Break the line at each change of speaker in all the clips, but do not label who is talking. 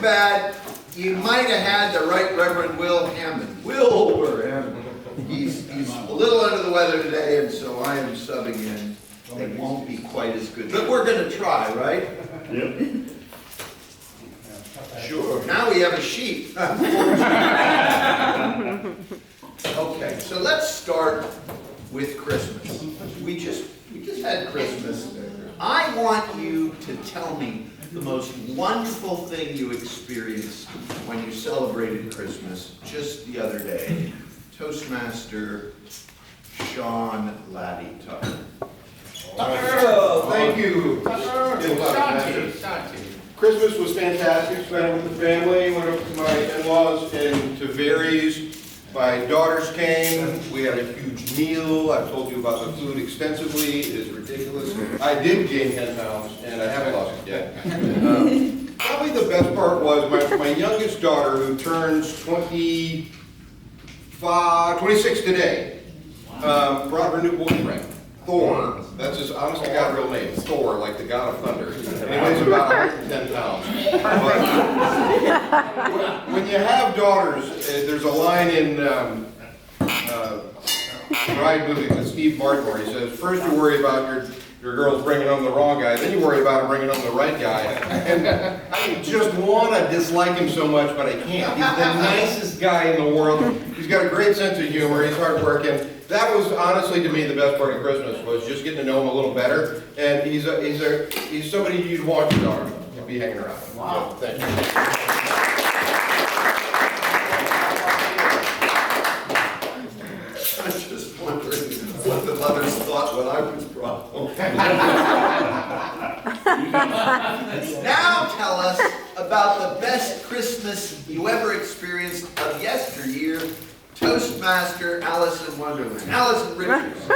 too bad. You might have had the Right Reverend Will Hammond. Wilbur Hammond. He's a little under the weather today, and so I am subbing in. It won't be quite as good, but we're going to try, right?
Yep.
Sure. Now we have a sheep. Okay, so let's start with Christmas. We just had Christmas. I want you to tell me the most wonderful thing you experienced when you celebrated Christmas just the other day. Toastmaster Sean Laddie Tucker.
Oh, thank you.
Shanti.
Christmas was fantastic. Spent it with the family. Went up to my in-laws and to Varies. My daughters came. We had a huge meal. I've told you about the food extensively. It is ridiculous. I did gain 10 pounds, and I haven't lost it yet. Probably the best part was my youngest daughter, who turns 26 today, brought her new boyfriend, Thor. That's his honest to God real name, Thor, like the god of thunder. And he weighs about 110 pounds. But when you have daughters, there's a line in Bride movie with Steve Martin where he says, first you worry about your girls bringing home the wrong guy, then you worry about them bringing home the right guy. And I just want to dislike him so much, but I can't. He's the nicest guy in the world. He's got a great sense of humor. He's hardworking. That was honestly to me the best part of Christmas, was just getting to know him a little better. And he's somebody you'd want your daughter to be hanging around with.
Wow.
So, thank you.
I was just wondering what the mothers thought when I was brought home. Now tell us about the best Christmas you ever experienced of yesteryear. Toastmaster Allison Wonderland. Allison Richards.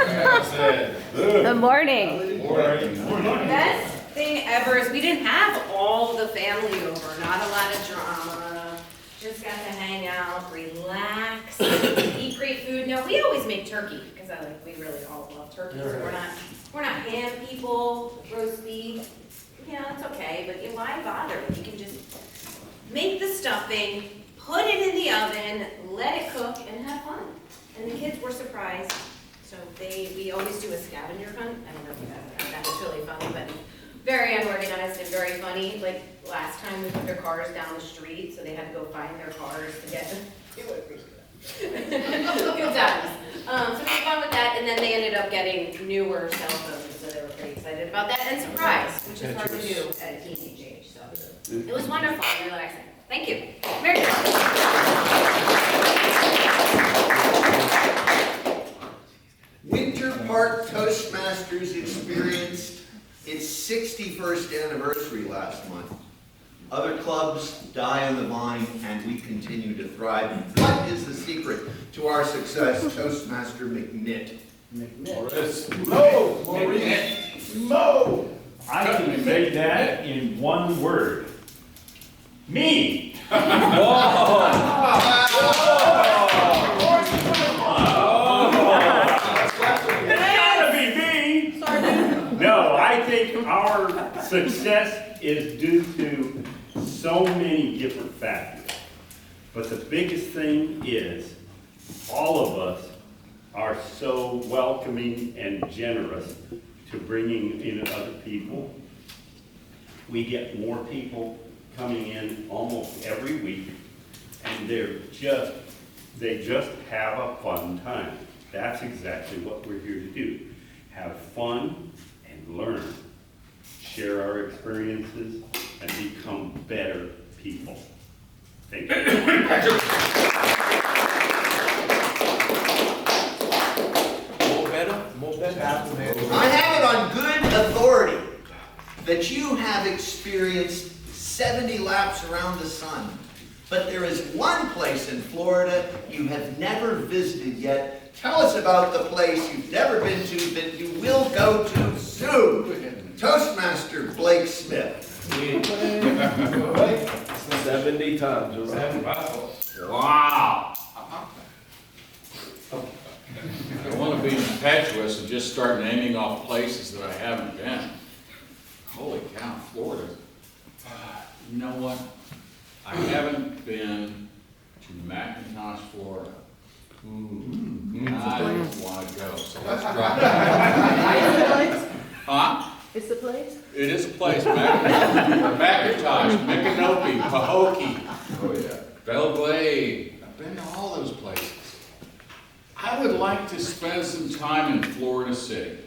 Good morning.
The best thing ever is we didn't have all the family over, not a lot of drama. Just got to hang out, relax, eat great food. No, we always make turkey because we really all love turkey. So we're not ham people, roast beef. You know, it's okay, but why bother? You can just make the stuffing, put it in the oven, let it cook, and have fun. And the kids were surprised. So we always do a scavenger hunt. I don't know if you guys have that. It's really funny, but very unorganized and very funny. Like last time we put their cars down the street, so they had to go find their cars to get them. Good times. So we had fun with that, and then they ended up getting newer cell phones, so they were pretty excited about that, and surprised, which is hard to do at a teenage age. So it was wonderful and relaxing. Thank you. Merry Christmas.
Winter Park Toastmasters experienced its 61st anniversary last month. Other clubs die on the vine, and we continue to thrive. What is the secret to our success, Toastmaster McNitt?
Maurice.
Mo!
I can say that in one word. Me! No, I think our success is due to so many different factors. But the biggest thing is all of us are so welcoming and generous to bringing in other people. We get more people coming in almost every week, and they just have a fun time. That's exactly what we're here to do. Have fun and learn, share our experiences, and become better people. Thank you.
I have it on good authority that you have experienced 70 laps around the sun. But there is one place in Florida you have never visited yet. Tell us about the place you've never been to that you will go to soon. Toastmaster Blake Smith.
70 times.
Wow. I want to be impetuous and just start naming off places that I haven't been. Holy cow, Florida. You know what? It is a place, McIntosh, Micanopy, Pahokee,
Oh, yeah.
Belglade. I've been to all those places. I would like to spend some time in Florida City.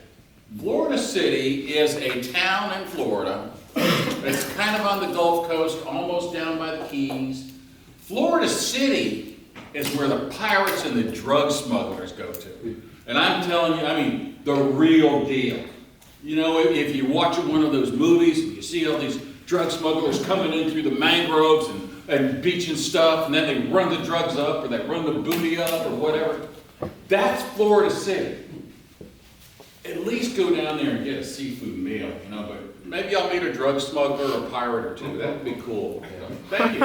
Florida City is a town in Florida. It's kind of on the Gulf Coast, almost down by the Keys. Florida City is where the pirates and the drug smugglers go to. And I'm telling you, I mean, the real deal. You know, if you watch one of those movies, and you see all these drug smugglers coming in through the mangroves and beaching stuff, and then they run the drugs up, or they run the booty up, or whatever. That's Florida City. At least go down there and get a seafood meal, you know, but maybe I'll meet a drug smuggler or a pirate or two. That would be cool. You know. Thank you.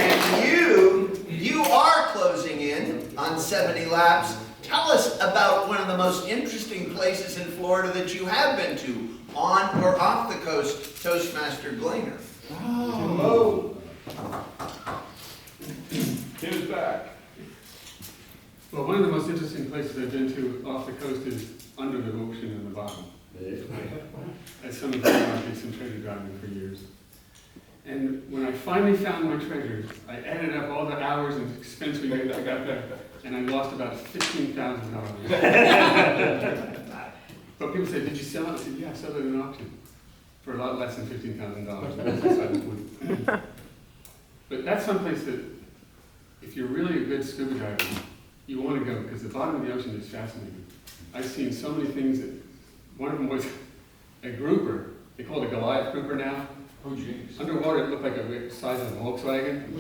And you are closing in on 70 laps. Tell us about one of the most interesting places in Florida that you have been to, on or off the coast, Toastmaster Glainer.
Oh. Tim's back.
Well, one of the most interesting places I've been to off the coast is under the ocean in the bottom. As some of you know, I did some treasure diving for years. And when I finally found my treasures, I added up all the hours and expense we made. I got there, and I lost about $15,000. But people say, "Did you sell it?" I said, "Yeah, I sold it at an auction for a lot less than $15,000." But that's someplace that, if you're really a good scuba diver, you want to go, because the bottom of the ocean is fascinating. I've seen so many things that, one of them was a grouper. They call it a Goliath grouper now.
Oh, jeez.
Underwater, it looked like the size of a Volkswagen.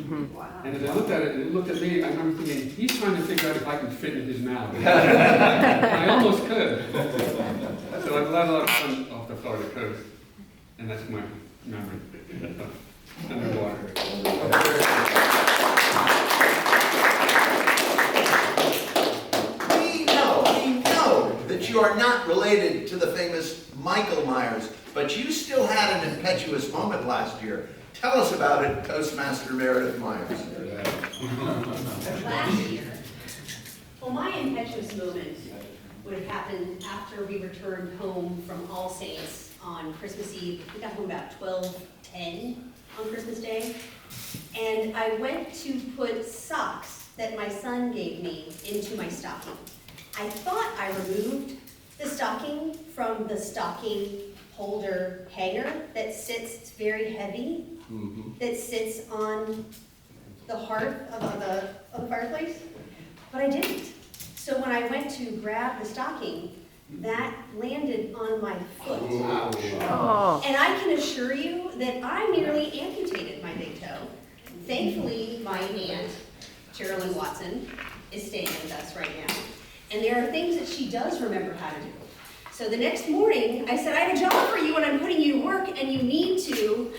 And as I looked at it, and it looked at me, I remember thinking, he's trying to figure out if I can fit in his mouth. I almost could. So I've had a lot of fun off the Florida coast. And that's my memory of underwater.
We know that you are not related to the famous Michael Myers, but you still had an impetuous moment last year. Tell us about it, Toastmaster Meredith Myers.
Last year. Well, my impetuous moment would have happened after we returned home from All Saints on Christmas Eve. We got home about 12:10 on Christmas Day. And I went to put socks that my son gave me into my stocking. I thought I removed the stocking from the stocking holder hanger that sits, it's very heavy, that sits on the hearth of the fireplace, but I didn't. So when I went to grab the stocking, that landed on my foot.
Oh.
And I can assure you that I nearly amputated my big toe. Thankfully, my aunt, Sherilyn Watson, is staying with us right now. And there are things that she does remember how to do. So the next morning, I said, I have a job for you and I'm putting you to work and you need to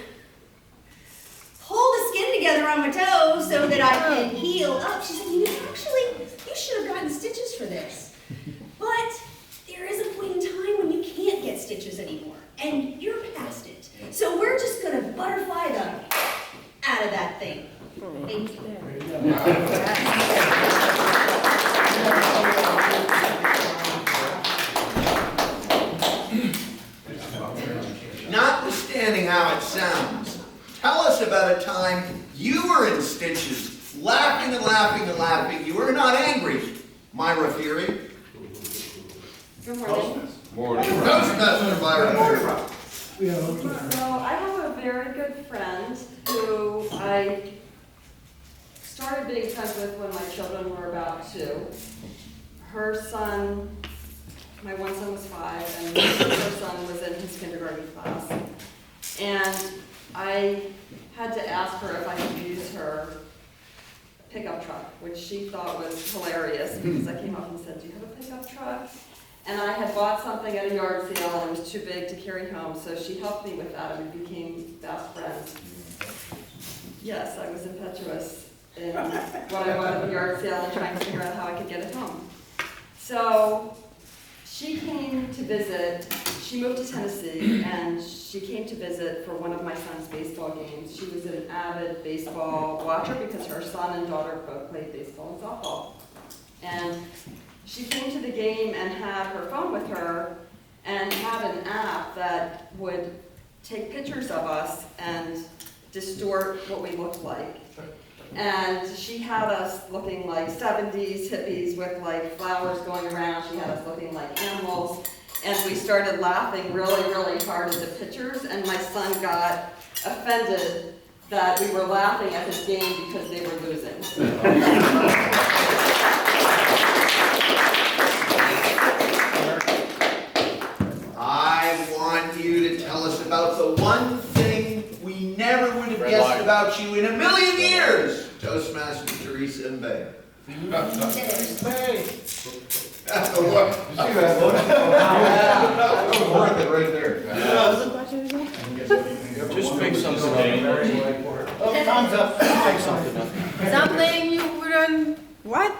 pull the skin together on my toe so that I can heal up. She said, you should have gotten stitches for this. But there is a point in time when you can't get stitches anymore and you're past it. So we're just gonna butterfly the out of that thing. Thank you.
Notwithstanding how it sounds, tell us about a time you were in stitches, laughing and laughing and laughing. You were not angry, Myra Fury.
Good morning.
Toastmaster Myra Fury.
So I have a very good friend who I started being friends with when my children were about 2. Her son, my one son was 5, and her son was in his kindergarten class. And I had to ask her if I could use her pickup truck, which she thought was hilarious because I came up and said, do you have a pickup truck? And I had bought something at a yard sale and it was too big to carry home, so she helped me with that and we became best friends. Yes, I was impetuous in what I bought at the yard sale and trying to figure out how I could get it home. So she came to visit, she moved to Tennessee and she came to visit for one of my son's baseball games. She was an avid baseball watcher because her son and daughter both played baseball and softball. And she came to the game and had her phone with her and had an app that would take pictures of us and distort what we looked like. And she had us looking like 70s hippies with like flowers going around. She had us looking like animals. And we started laughing really, really hard at the pictures. And my son got offended that we were laughing at his game because they were losing.
I want you to tell us about the one thing we never would have guessed about you in a million years. Toastmaster Teresa and Bay.
That's worth it right there.
Just pick something up.
Time's up. Pick something up.
Something you wouldn't, what?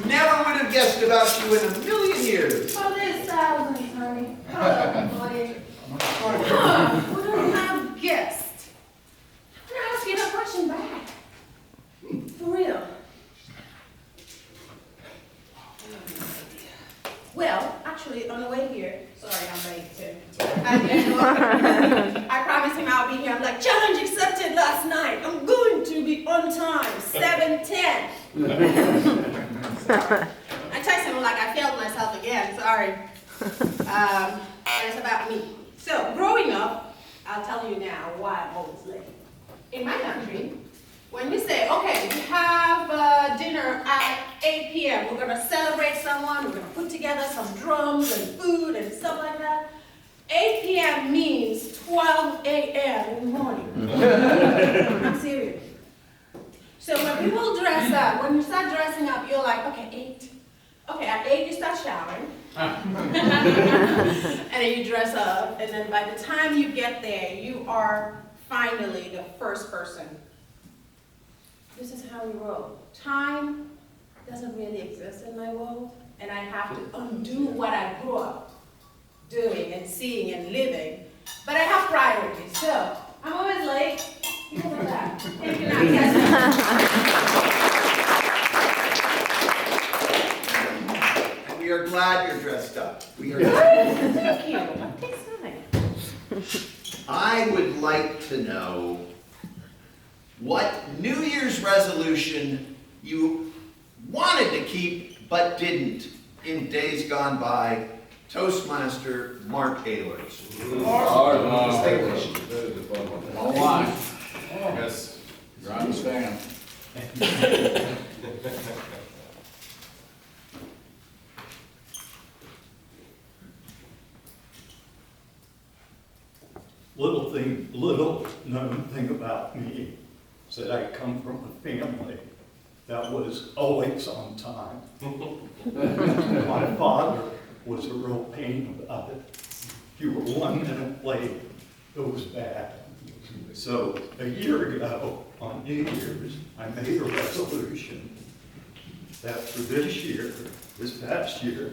Never would have guessed about you in a million years.
Oh, there's thousands, honey. Oh, buddy. Wouldn't have guessed. I'm gonna ask you that question back. For real. Well, actually, on the way here, sorry, I'm late too. I promised him I'll be here. I'm like, challenge accepted last night. I'm going to be on time, 7:10. I texted him like I failed myself again, sorry. And it's about me. So, growing up, I'll tell you now why I'm always late. In my country, when we say, okay, we have dinner at 8 p.m., we're gonna celebrate someone, we're gonna put together some drums and food and stuff like that. 8 p.m. means 12 a.m. in the morning. I'm serious. So when people dress up, when you start dressing up, you're like, okay, 8. Okay, at 8 you start showering. And then you dress up, and then by the time you get there, you are finally the first person. This is how we roll. Time doesn't really exist in my world, and I have to undo what I grew up doing and seeing and living. But I have priorities, so I'm always late because of that. Thank you,
And we are glad you're dressed up. We are.
Thank you. Thanks, honey.
I would like to know what New Year's resolution you wanted to keep but didn't in days gone by. Toastmaster Mark Ehlers.
All right. Yes, you're on the stand.
Little known thing about me is that I come from a family that was always on time. My father was a real pain about it. If you were 1 minute late, it was bad. So a year ago, on New Year's, I made a resolution that for this year, this past year,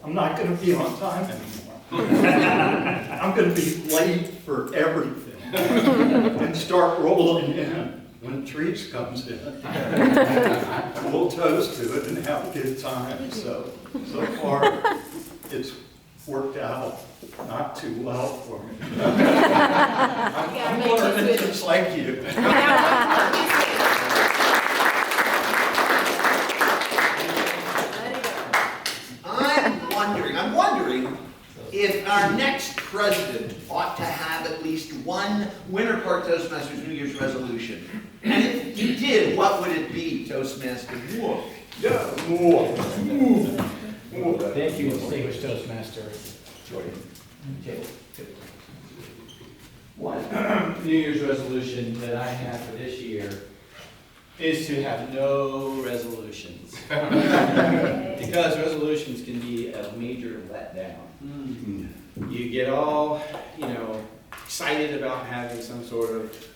I'm not going to be on time anymore. I'm going to be late for everything and start rolling in when Treats comes in. We'll toast to it and have a good time. So far, it's worked out not too well for me. I'm learning just like you.
I'm wondering if our next president ought to have at least one Winter Park Toastmasters New Year's resolution. And if you did, what would it be, Toastmaster?
Thank you, distinguished Toastmaster. Okay. One New Year's resolution that I have for this year is to have no resolutions. Because resolutions can be a major letdown. You get all, excited about having some sort of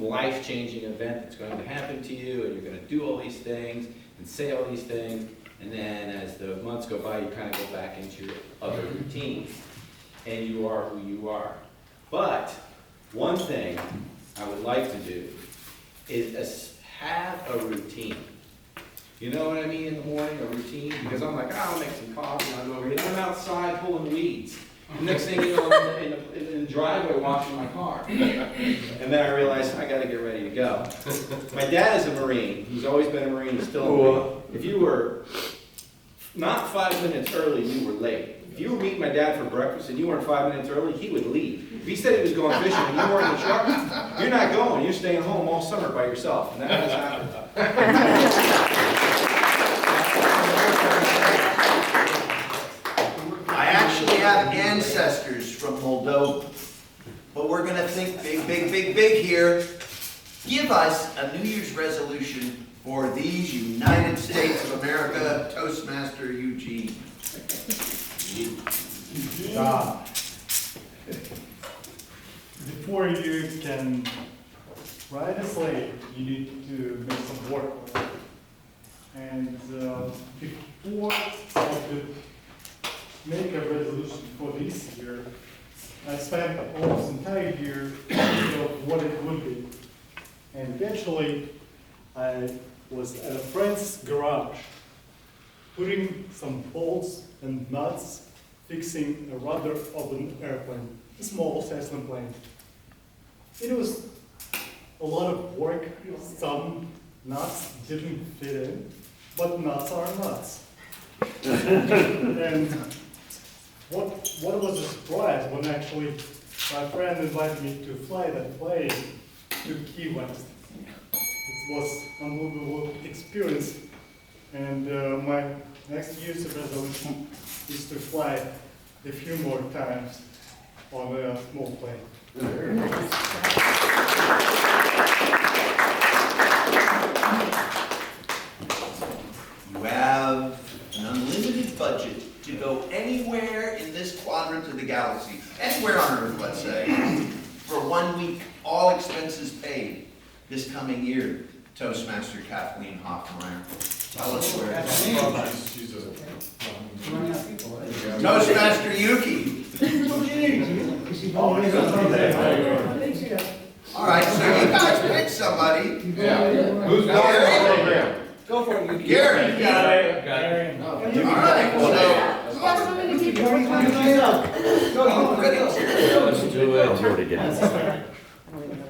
life-changing event that's going to happen to you, and you're going to do all these things and say all these things, and then as the months go by, you kind of go back into your other routines, and you are who you are. But one thing I would like to do is have a routine You know what I mean, in the morning, a routine, because I'm like, I'll make some coffee, I'll go over here, and I'm outside pulling weeds. Next thing you know, I'm in the driveway washing my car. And then I realized I gotta get ready to go. My dad is a Marine, he's always been a Marine, he's still a Marine. If you were not 5 minutes early, you were late. If you were meeting my dad for breakfast and you weren't 5 minutes early, he would leave. If he said he was going fishing and you weren't in the truck, you're not going, you're staying home all summer by yourself, and that has happened.
I actually have ancestors from Moldova, but we're gonna think big, big, big, big here. Give us a New Year's resolution for these United States of America, Toastmaster Eugene.
Before you can ride a sleigh, you need to make some work. And before I could make a resolution for this year, I spent almost entire year thinking of what it would be. And eventually, I was at a friend's garage, putting some bolts and nuts, fixing a rudder of an airplane, a small Cessna plane. It was a lot of work. Some nuts didn't fit in, but nuts are nuts. And what was a surprise when actually my friend invited me to fly that plane to Key West. It was an unbelievable experience, and my next year's resolution is to fly a few more times on a small plane.
You have an unlimited budget to go anywhere in this quadrant of the galaxy, anywhere on Earth, let's say, for 1 week, all expenses paid this coming year. Toastmaster Kathleen Hoffmeyer, tell us where. Toastmaster Yuki. All right, so you guys pick somebody.
Yeah. Who's going to the program?
Go for it, Yuki.
Gary.
You got it. Got it.
All right, so.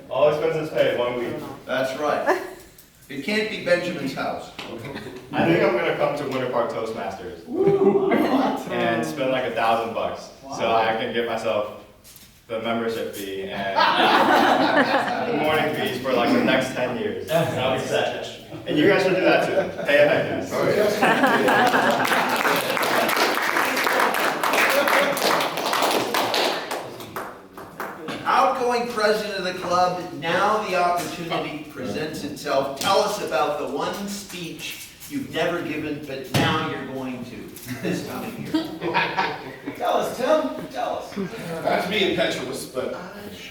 All expenses paid, 1 week.
That's right. It can't be Benjamin's house.
I think I'm gonna come to Winter Park Toastmasters and spend like $1,000, so I can get myself the membership fee and the morning fees for like the next 10 years. And I'll be set. And you guys should do that too. Pay a heck yes.
Oh, yeah.
Outgoing president of the club, now the opportunity presents itself. Tell us about the one speech you've never given, but now you're going to this coming year.
Tell us, Tim. Tell us.
Not to be impetuous, but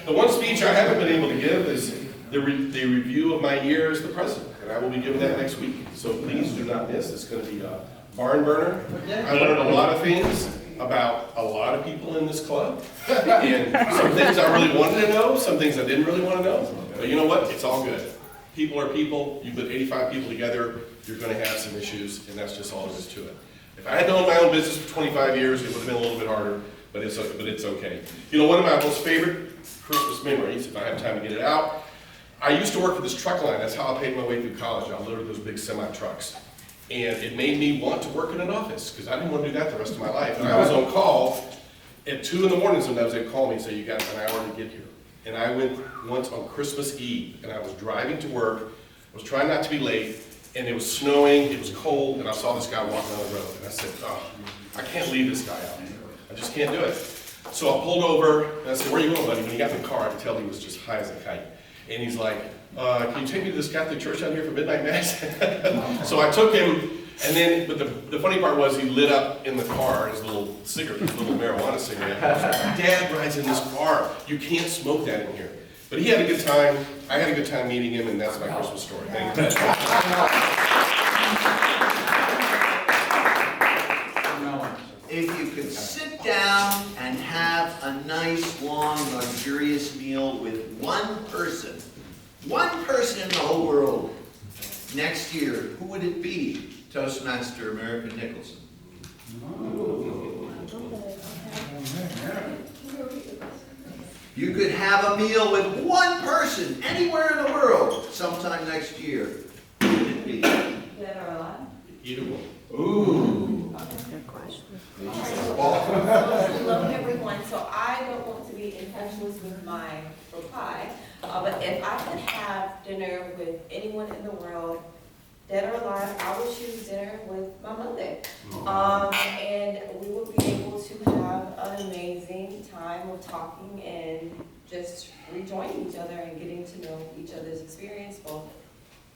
the one speech I haven't been able to give is the review of my year as the president, and I will be giving that next week. So please do not miss. It's going to be a barn burner. I learned a lot of things about a lot of people in this club, and some things I really wanted to know, some things I didn't really want to know. But you know what? It's all good. People are people. You put 85 people together, you're going to have some issues, and that's just all there is to it. If I had owned my own business for 25 years, it would have been a little bit harder, but it's okay. You know, one of my most favorite Christmas memories, if I have time to get it out, I used to work for this truck line. That's how I paid my way through college. I loaded those big semi-trucks. And it made me want to work in an office, because I didn't want to do that the rest of my life. And I was on call at 2 in the morning sometimes. They'd call me and say, you got an hour to get here. And I went once on Christmas Eve, and I was driving to work. I was trying not to be late, and it was snowing, it was cold, and I saw this guy walking on the road. And I said, oh, I can't leave this guy out here. I just can't do it. So I pulled over, and I said, where are you going, buddy? When he got in the car, I could tell he was just high as a kite. And he's like, can you take me to this Catholic church out here for midnight mass? So I took him, and then, but the funny part was he lit up in the car his little cigarette, his little marijuana cigarette. Dad rides in this car. You can't smoke that in here. But he had a good time. I had a good time meeting him, and that's my Christmas story. Thank you.
If you could sit down and have a nice, long, luxurious meal with one person in the whole world, next year, who would it be? Toastmaster America Nicholson. You could have a meal with one person anywhere in the world sometime next year. Who would it be?
Dead or alive?
Either one.
Ooh.
Hello everyone, so I don't want to be impetuous with my reply, but if I could have dinner with anyone in the world, dead or alive, I would choose dinner with my mother. And we would be able to have an amazing time of talking and just rejoining each other and getting to know each other's experience, both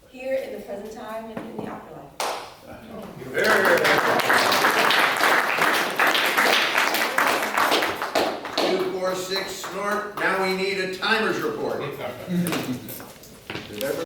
here in the present time and in the afterlife.
2, 4, 6, snort. Now we need a timer's report.